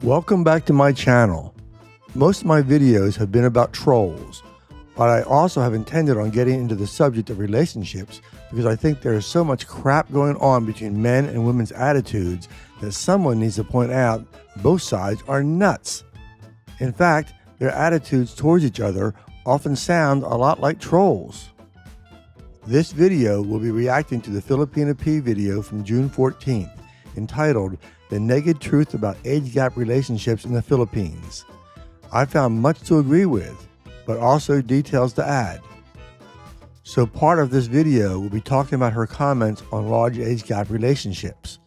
Welcome back to my channel. Most of my videos have been about trolls, but I also have intended on getting into the subject of relationships because I think there is so much crap going on between men and women's attitudes that someone needs to point out both sides are nuts. In fact, their attitudes towards each other often sound a lot like trolls. This video will be reacting to the Filipina Pea video from June 14th, entitled The Naked Truth About Age Gap Relationships in the Philippines. I found much to agree with, but also details to add. So part of this video will be talking about her comments on large age gap relationships.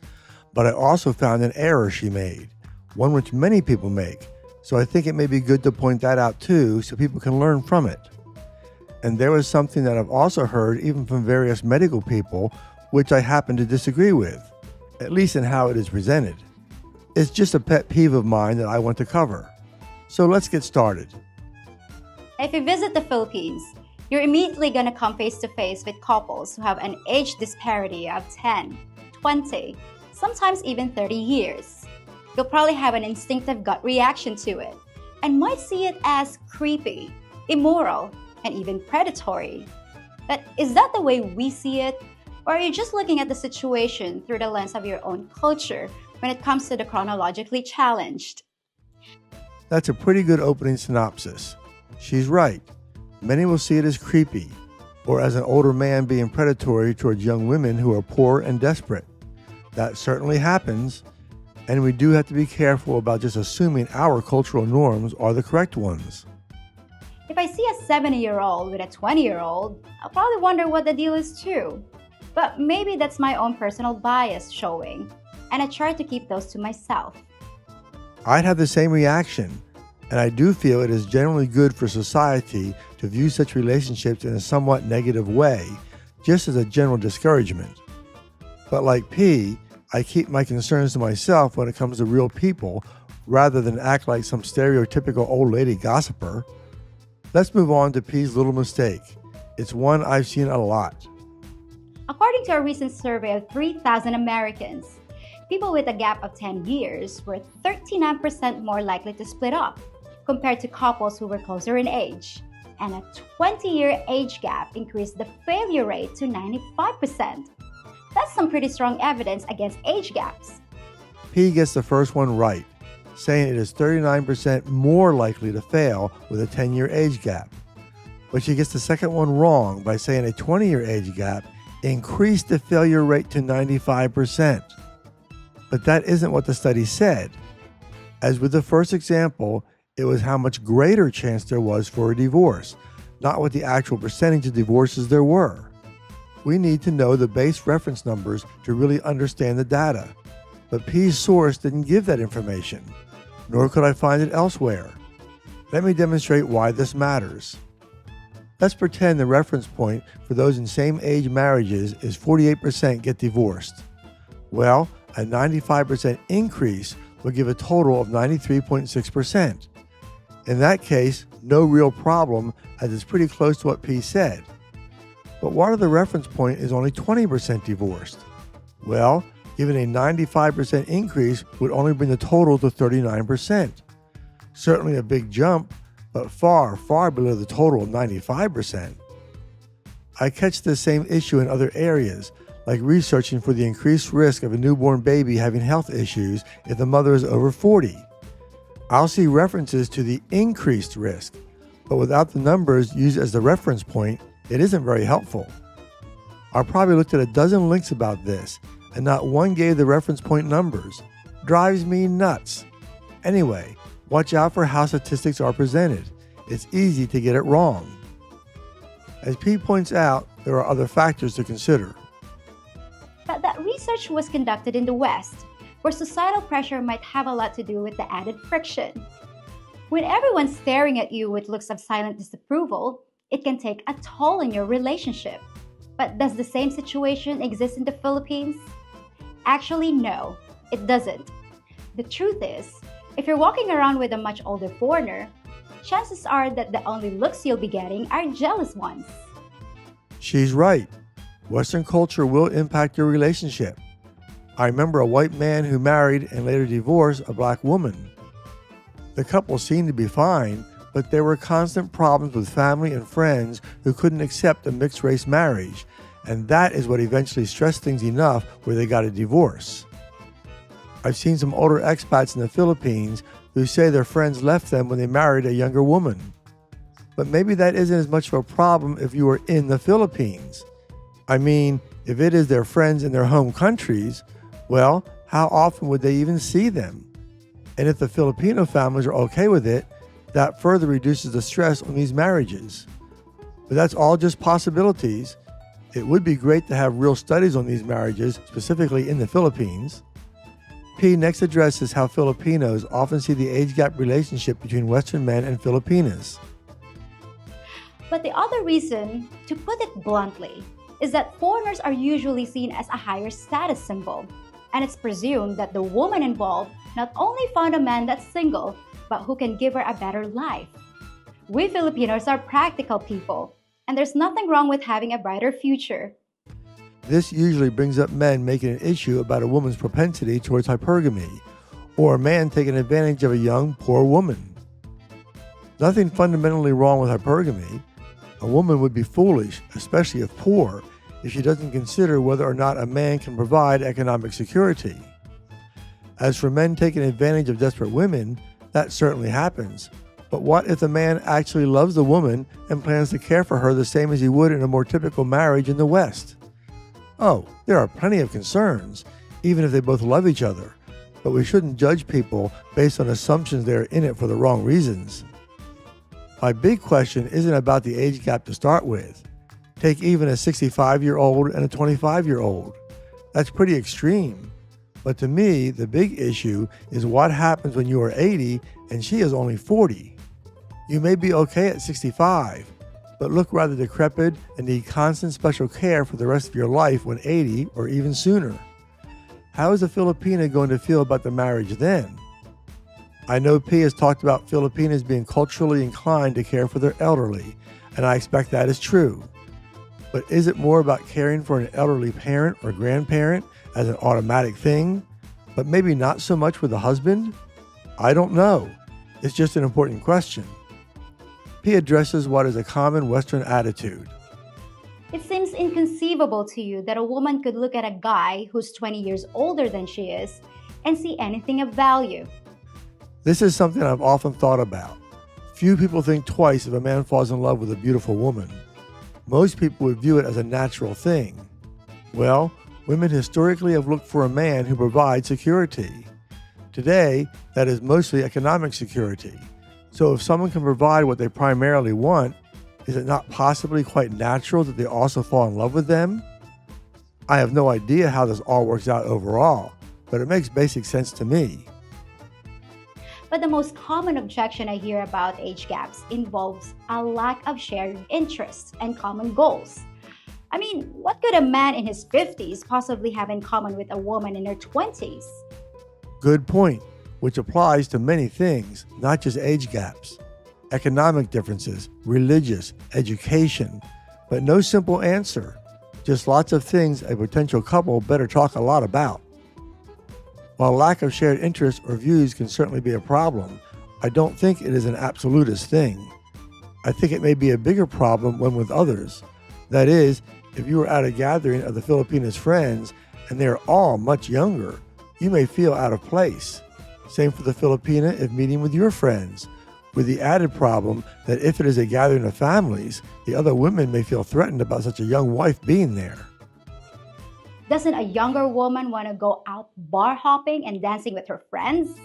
But I also found an error she made, one which many people make, so I think it may be good to point that out too so people can learn from it. And there was something that I've also heard even from various medical people which I happen to disagree with, at least in how it is presented. It's just a pet peeve of mine that I want to cover. So let's get started. If you visit the Philippines, you're immediately going to come face to face with couples who have an age disparity of 10, 20, sometimes even 30 years. You'll probably have an instinctive gut reaction to it and might see it as creepy, immoral, and even predatory. But is that the way we see it? Or are you just looking at the situation through the lens of your own culture when it comes to the chronologically challenged? That's a pretty good opening synopsis. She's right. Many will see it as creepy, or as an older man being predatory towards young women who are poor and desperate. That certainly happens, and we do have to be careful about just assuming our cultural norms are the correct ones. If I see a 70-year-old with a 20-year-old, I'll probably wonder what the deal is too. But maybe that's my own personal bias showing, and I try to keep those to myself. I'd have the same reaction, and I do feel it is generally good for society to view such relationships in a somewhat negative way, just as a general discouragement. But like P, I keep my concerns to myself when it comes to real people, rather than act like some stereotypical old lady gossiper. Let's move on to P's little mistake. It's one I've seen a lot. According to a recent survey of 3,000 Americans, people with a gap of 10 years were 39% more likely to split up compared to couples who were closer in age. And a 20-year age gap increased the failure rate to 95%. That's some pretty strong evidence against age gaps. P gets the first one right, saying it is 39% more likely to fail with a 10-year age gap. But she gets the second one wrong by saying a 20-year age gap increased the failure rate to 95%. But that isn't what the study said. As with the first example, it was how much greater chance there was for a divorce, not what the actual percentage of divorces there were. We need to know the base reference numbers to really understand the data. But P's source didn't give that information, nor could I find it elsewhere. Let me demonstrate why this matters. Let's pretend the reference point for those in same-age marriages is 48% get divorced. Well, a 95% increase will give a total of 93.6%. In that case, no real problem, as it's pretty close to what P said. But what if the reference point is only 20% divorced? Well, given a 95% increase would only bring the total to 39%. Certainly a big jump, but far, far below the total of 95%. I catch this same issue in other areas, like researching for the increased risk of a newborn baby having health issues if the mother is over 40. I'll see references to the increased risk, but without the numbers used as the reference point, it isn't very helpful. I probably looked at a dozen links about this, and not one gave the reference point numbers. Drives me nuts. Anyway, watch out for how statistics are presented. It's easy to get it wrong. As P points out, there are other factors to consider. But that research was conducted in the West, where societal pressure might have a lot to do with the added friction. When everyone's staring at you with looks of silent disapproval, it can take a toll on your relationship. But does the same situation exist in the Philippines? Actually, no, it doesn't. The truth is, if you're walking around with a much older foreigner, chances are that the only looks you'll be getting are jealous ones. She's right. Western culture will impact your relationship. I remember a white man who married and later divorced a black woman. The couple seemed to be fine, but there were constant problems with family and friends who couldn't accept a mixed-race marriage, and that is what eventually stressed things enough where they got a divorce. I've seen some older expats in the Philippines who say their friends left them when they married a younger woman. But maybe that isn't as much of a problem if you are in the Philippines. I mean, if it is their friends in their home countries, well, how often would they even see them? And if the Filipino families are okay with it, that further reduces the stress on these marriages. But that's all just possibilities. It would be great to have real studies on these marriages, specifically in the Philippines. P next addresses how Filipinos often see the age gap relationship between Western men and Filipinas. But the other reason, to put it bluntly, is that foreigners are usually seen as a higher status symbol, and it's presumed that the woman involved not only found a man that's single, but who can give her a better life. We Filipinos are practical people, and there's nothing wrong with having a brighter future. This usually brings up men making an issue about a woman's propensity towards hypergamy, or a man taking advantage of a young, poor woman. Nothing fundamentally wrong with hypergamy. A woman would be foolish, especially if poor, if she doesn't consider whether or not a man can provide economic security. As for men taking advantage of desperate women, that certainly happens. But what if the man actually loves the woman and plans to care for her the same as he would in a more typical marriage in the West? Oh, there are plenty of concerns, even if they both love each other. But we shouldn't judge people based on assumptions they are in it for the wrong reasons. My big question isn't about the age gap to start with. Take even a 65-year-old and a 25-year-old. That's pretty extreme. But to me, the big issue is what happens when you are 80 and she is only 40. You may be okay at 65, but look rather decrepit and need constant special care for the rest of your life when 80 or even sooner. How is a Filipina going to feel about the marriage then? I know P has talked about Filipinas being culturally inclined to care for their elderly, and I expect that is true. But is it more about caring for an elderly parent or grandparent as an automatic thing, but maybe not so much with a husband? I don't know. It's just an important question. P addresses what is a common Western attitude. It seems inconceivable to you that a woman could look at a guy who's 20 years older than she is and see anything of value. This is something I've often thought about. Few people think twice if a man falls in love with a beautiful woman. Most people would view it as a natural thing. Well, women historically have looked for a man who provides security. Today, that is mostly economic security. So if someone can provide what they primarily want, is it not possibly quite natural that they also fall in love with them? I have no idea how this all works out overall, but it makes basic sense to me. But the most common objection I hear about age gaps involves a lack of shared interests and common goals. I mean, what could a man in his 50s possibly have in common with a woman in her 20s? Good point, which applies to many things, not just age gaps. Economic differences, religious, education, but no simple answer. Just lots of things a potential couple better talk a lot about. While lack of shared interests or views can certainly be a problem, I don't think it is an absolutist thing. I think it may be a bigger problem when with others. That is, if you are at a gathering of the Filipinas' friends and they are all much younger, you may feel out of place. Same for the Filipina if meeting with your friends, with the added problem that if it is a gathering of families, the other women may feel threatened about such a young wife being there. Doesn't a younger woman want to go out bar hopping and dancing with her friends?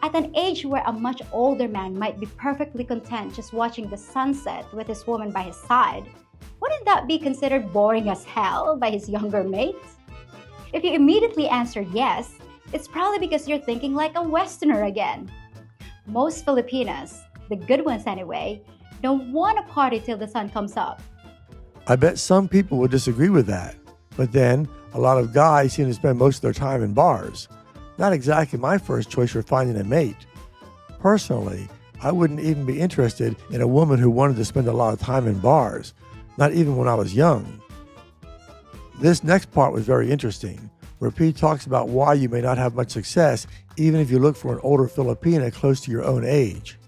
At an age where a much older man might be perfectly content just watching the sunset with his woman by his side, wouldn't that be considered boring as hell by his younger mate? If you immediately answered yes, it's probably because you're thinking like a Westerner again. Most Filipinas, the good ones anyway, don't want to party till the sun comes up. I bet some people would disagree with that. But then, a lot of guys seem to spend most of their time in bars. Not exactly my first choice for finding a mate. Personally, I wouldn't even be interested in a woman who wanted to spend a lot of time in bars, not even when I was young. This next part was very interesting. where P talks about why you may not have much success even if you look for an older Filipina close to your own age.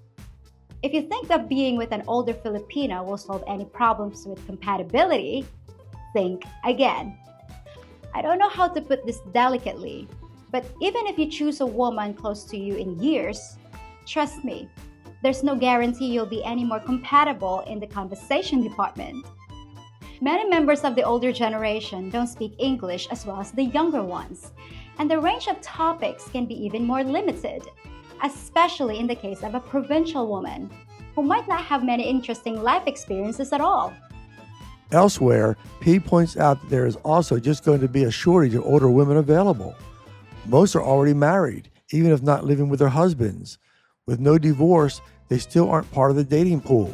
If you think that being with an older Filipina will solve any problems with compatibility, think again. I don't know how to put this delicately, but even if you choose a woman close to you in years, trust me, there's no guarantee you'll be any more compatible in the conversation department. Many members of the older generation don't speak English as well as the younger ones, and the range of topics can be even more limited, especially in the case of a provincial woman who might not have many interesting life experiences at all. Elsewhere, P points out that there is also just going to be a shortage of older women available. Most are already married, even if not living with their husbands. With no divorce, they still aren't part of the dating pool.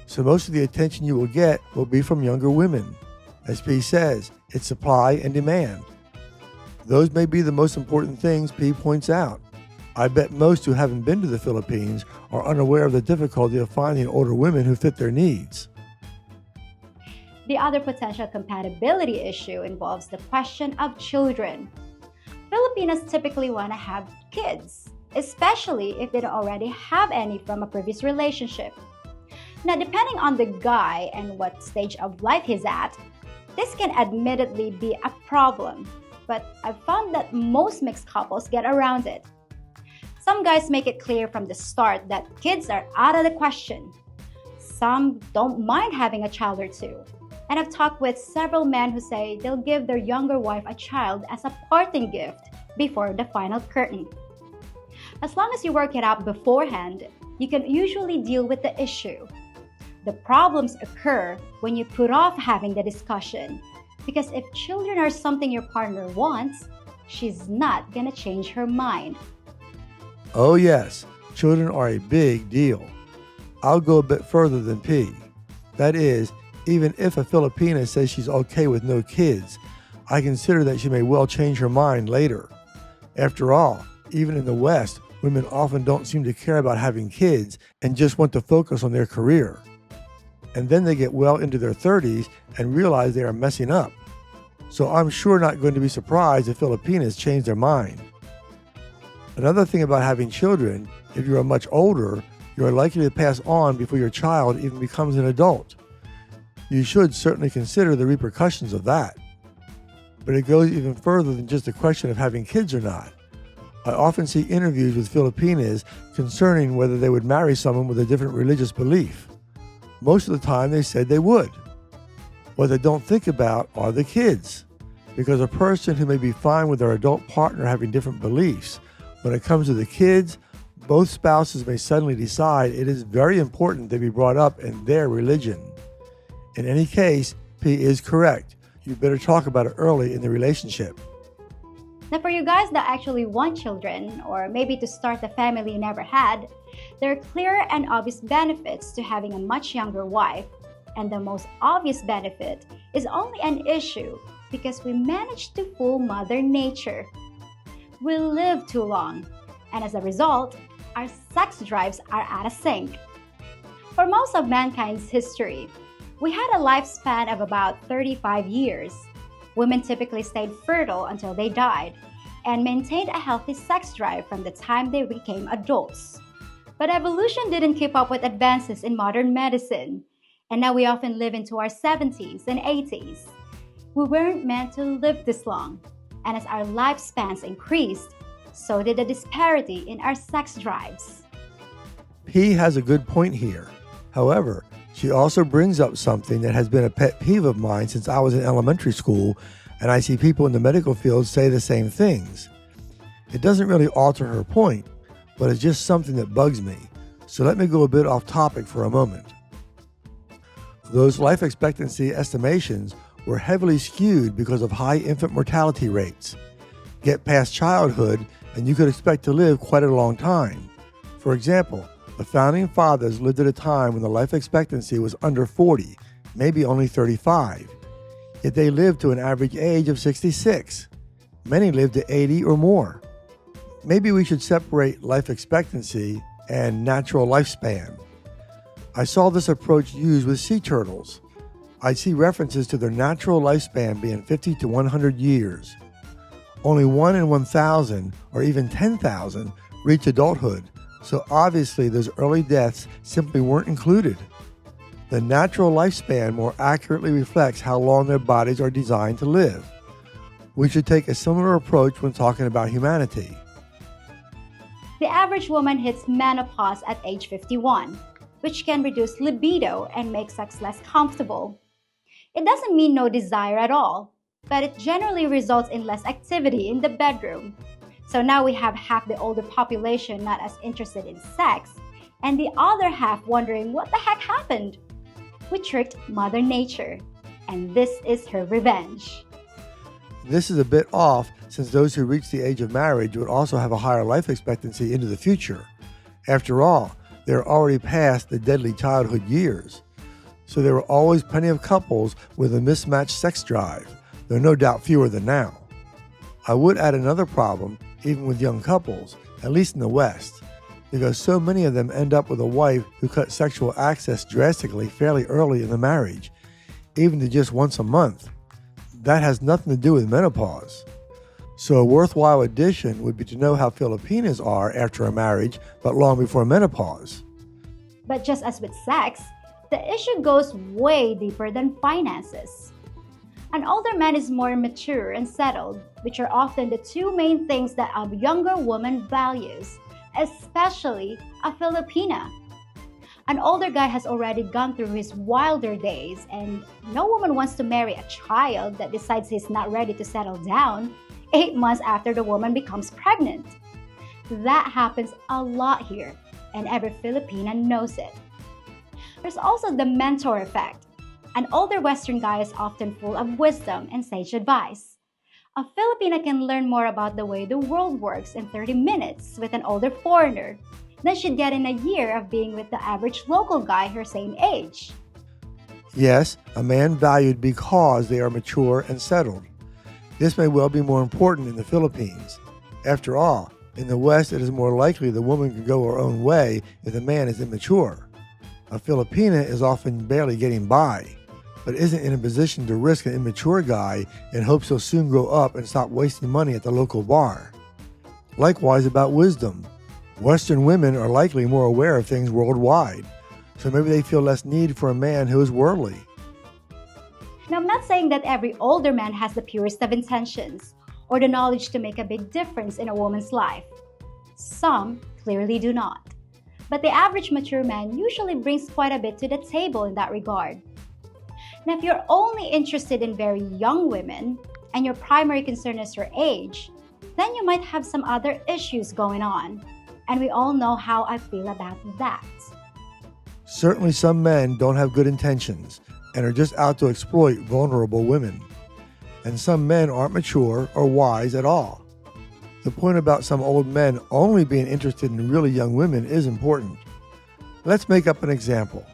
So most of the attention you will get will be from younger women. As P says, it's supply and demand. Those may be the most important things P points out. I bet most who haven't been to the Philippines are unaware of the difficulty of finding older women who fit their needs. The other potential compatibility issue involves the question of children. Filipinos typically want to have kids, especially if they don't already have any from a previous relationship. Now, depending on the guy and what stage of life he's at, this can admittedly be a problem, but I've found that most mixed couples get around it. Some guys make it clear from the start that kids are out of the question. Some don't mind having a child or two. And I've talked with several men who say they'll give their younger wife a child as a parting gift before the final curtain. As long as you work it out beforehand, you can usually deal with the issue. The problems occur when you put off having the discussion, because if children are something your partner wants, she's not gonna change her mind. Oh yes, children are a big deal. I'll go a bit further than P. That is, even if a Filipina says she's okay with no kids, I consider that she may well change her mind later. After all, even in the West, women often don't seem to care about having kids and just want to focus on their career. And then they get well into their 30s and realize they are messing up. So I'm sure not going to be surprised if Filipinas change their mind. Another thing about having children, if you are much older, you are likely to pass on before your child even becomes an adult. You should certainly consider the repercussions of that. But it goes even further than just the question of having kids or not. I often see interviews with Filipinas concerning whether they would marry someone with a different religious belief. Most of the time they said they would. What they don't think about are the kids, because a person who may be fine with their adult partner having different beliefs, when it comes to the kids, both spouses may suddenly decide it is very important they be brought up in their religion. In any case, P is correct. You better talk about it early in the relationship. Now, for you guys that actually want children, or maybe to start the family you never had, there are clear and obvious benefits to having a much younger wife. And the most obvious benefit is only an issue because we managed to fool Mother Nature. We live too long, and as a result, our sex drives are out of sync. For most of mankind's history, we had a lifespan of about 35 years. Women typically stayed fertile until they died and maintained a healthy sex drive from the time they became adults. But evolution didn't keep up with advances in modern medicine, and now we often live into our 70s and 80s. We weren't meant to live this long, and as our lifespans increased, so did the disparity in our sex drives. P has a good point here. However, she also brings up something that has been a pet peeve of mine since I was in elementary school, and I see people in the medical field say the same things. It doesn't really alter her point, but it's just something that bugs me. So let me go a bit off topic for a moment. Those life expectancy estimations were heavily skewed because of high infant mortality rates. Get past childhood and you could expect to live quite a long time. For example, the founding fathers lived at a time when the life expectancy was under 40, maybe only 35. Yet they lived to an average age of 66. Many lived to 80 or more. Maybe we should separate life expectancy and natural lifespan. I saw this approach used with sea turtles. I see references to their natural lifespan being 50 to 100 years. Only 1 in 1,000 or even 10,000 reach adulthood, so obviously those early deaths simply weren't included. The natural lifespan more accurately reflects how long their bodies are designed to live. We should take a similar approach when talking about humanity. The average woman hits menopause at age 51, which can reduce libido and make sex less comfortable. It doesn't mean no desire at all, but it generally results in less activity in the bedroom. So now we have half the older population not as interested in sex, and the other half wondering what the heck happened. We tricked Mother Nature, and this is her revenge. This is a bit off since those who reach the age of marriage would also have a higher life expectancy into the future. After all, they're already past the deadly childhood years. So there were always plenty of couples with a mismatched sex drive, though no doubt fewer than now. I would add another problem, even with young couples, at least in the West, because so many of them end up with a wife who cut sexual access drastically fairly early in the marriage, even to just once a month. That has nothing to do with menopause. So a worthwhile addition would be to know how Filipinas are after a marriage, but long before menopause. But just as with sex, the issue goes way deeper than finances. An older man is more mature and settled, which are often the two main things that a younger woman values, especially a Filipina. An older guy has already gone through his wilder days, and no woman wants to marry a child that decides he's not ready to settle down 8 months after the woman becomes pregnant. That happens a lot here, and every Filipina knows it. There's also the mentor effect. An older Western guy is often full of wisdom and sage advice. A Filipina can learn more about the way the world works in 30 minutes with an older foreigner than she'd get in a year of being with the average local guy her same age. Yes, a man valued because they are mature and settled. This may well be more important in the Philippines. After all, in the West it is more likely the woman can go her own way if the man is immature. A Filipina is often barely getting by, but isn't in a position to risk an immature guy in hopes he'll soon grow up and stop wasting money at the local bar. Likewise about wisdom. Western women are likely more aware of things worldwide, so maybe they feel less need for a man who is worldly. Now, I'm not saying that every older man has the purest of intentions or the knowledge to make a big difference in a woman's life. Some clearly do not. But the average mature man usually brings quite a bit to the table in that regard. Now, if you're only interested in very young women and your primary concern is her age, then you might have some other issues going on. And we all know how I feel about that. Certainly some men don't have good intentions and are just out to exploit vulnerable women. And some men aren't mature or wise at all. The point about some old men only being interested in really young women is important. Let's make up an example.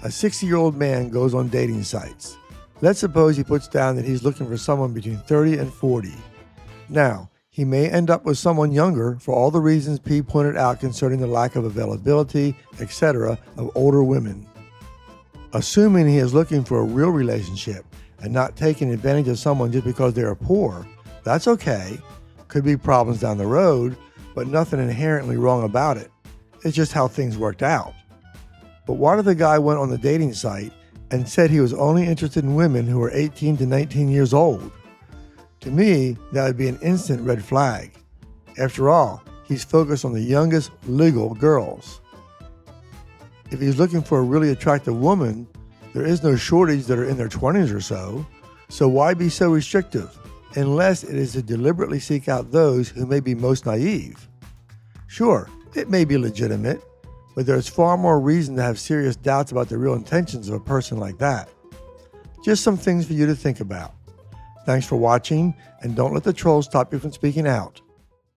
A 60-year-old man goes on dating sites. Let's suppose he puts down that he's looking for someone between 30 and 40. Now, he may end up with someone younger for all the reasons P pointed out concerning the lack of availability, etc., of older women. Assuming he is looking for a real relationship and not taking advantage of someone just because they are poor, that's okay. Could be problems down the road, but nothing inherently wrong about it. It's just how things worked out. But what if the guy went on the dating site and said he was only interested in women who were 18 to 19 years old? To me, that would be an instant red flag. After all, he's focused on the youngest legal girls. If he's looking for a really attractive woman, there is no shortage that are in their 20s or so. So why be so restrictive? Unless it is to deliberately seek out those who may be most naive. Sure, it may be legitimate, but there's far more reason to have serious doubts about the real intentions of a person like that. Just some things for you to think about. Thanks for watching, and don't let the trolls stop you from speaking out.